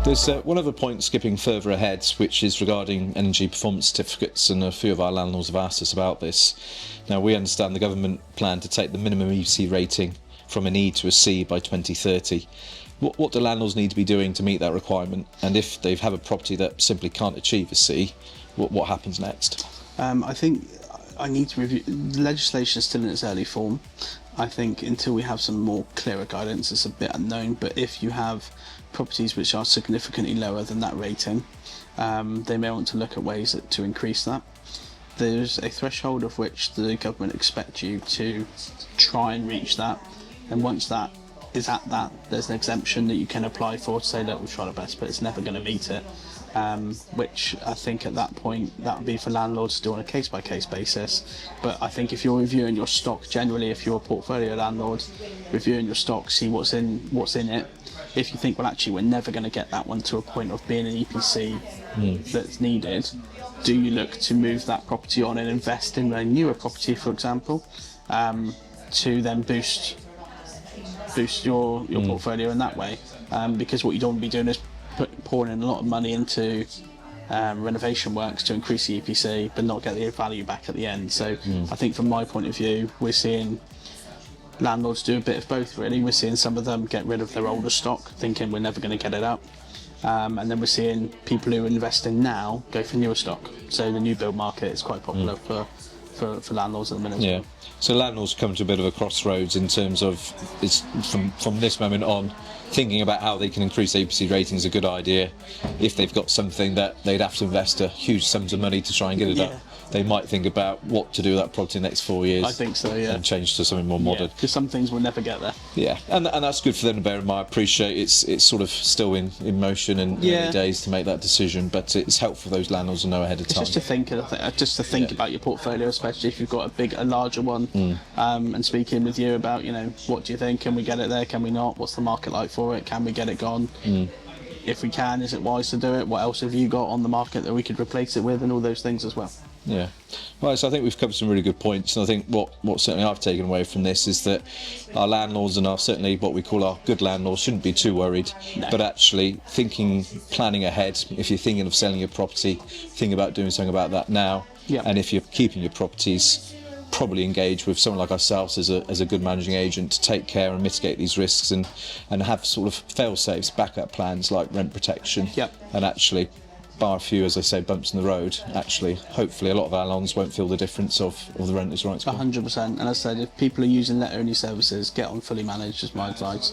There's one other point skipping further ahead, which is regarding energy performance certificates, and a few of our landlords have asked us about this. Now, we understand the government plan to take the minimum EPC rating from an E to a C by 2030. What do landlords need to be doing to meet that requirement? And if they have a property that simply can't achieve a C, what happens next? I think I need to review. The legislation is still in its early form. I think until we have some more clearer guidance, it's a bit unknown. But if you have properties which are significantly lower than that rating, they may want to look at ways to increase that. There's a threshold of which the government expects you to try and reach that, and once that is at that, there's an exemption that you can apply for to say, look, we've tried our best, but it's never going to meet it. Which I think at that point that would be for landlords to do on a case-by-case basis. But I think if you're reviewing your stock generally, if you're a portfolio landlord, reviewing your stock, see what's in it. If you think, well, actually we're never going to get that one to a point of being an EPC that's needed, do you look to move that property on and invest in a newer property, for example, to then boost your portfolio in that way? Because what you don't want to be doing is pouring in a lot of money into renovation works to increase the EPC but not get the value back at the end. So I think from my point of view, we're seeing landlords do a bit of both, really. We're seeing some of them get rid of their older stock thinking we're never going to get it up, and then we're seeing people who are investing now go for newer stock. So the new build market is quite popular for landlords at the minute. Yeah. So landlords come to a bit of a crossroads in terms of, it's from this moment on, thinking about how they can increase APC ratings is a good idea. If they've got something that they'd have to invest a huge sums of money to try and get it up, they might think about what to do with that property in the next 4 years. I think so, yeah. And change to something more modern. Because some things will never get there. Yeah, and that's good for them to bear in mind. I appreciate it's sort of still in motion and early days to make that decision, but it's helpful for those landlords to know ahead of time. Just to think about your portfolio, especially if you've got a larger one, and speaking with you about, what do you think? Can we get it there? Can we not? What's the market like for it? Can we get it gone? If we can, is it wise to do it? What else have you got on the market that we could replace it with, and all those things as well? Yeah, right. So I think we've covered some really good points, and I think what certainly I've taken away from this is that our landlords and certainly what we call our good landlords shouldn't be too worried, but actually planning ahead. If you're thinking of selling your property, think about doing something about that now. And if you're keeping your properties, probably engage with someone like ourselves as a good managing agent to take care and mitigate these risks, and have sort of fail-safes, backup plans like rent protection, and actually, bar a few, as I say, bumps in the road, actually, hopefully a lot of our landlords won't feel the difference of the rent is right. 100%. And as I said, if people are using let-only services, get on fully managed is my advice.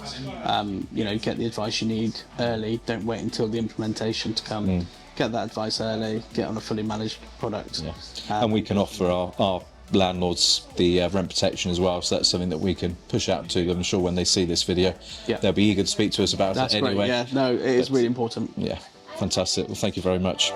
Get the advice you need early. Don't wait until the implementation to come. Get that advice early. Get on a fully managed product. And we can offer our landlords the rent protection as well, so that's something that we can push out to them. I'm sure when they see this video, they'll be eager to speak to us about it anyway. Great. Yeah, no, it is really important. Yeah. Fantastic. Well, thank you very much.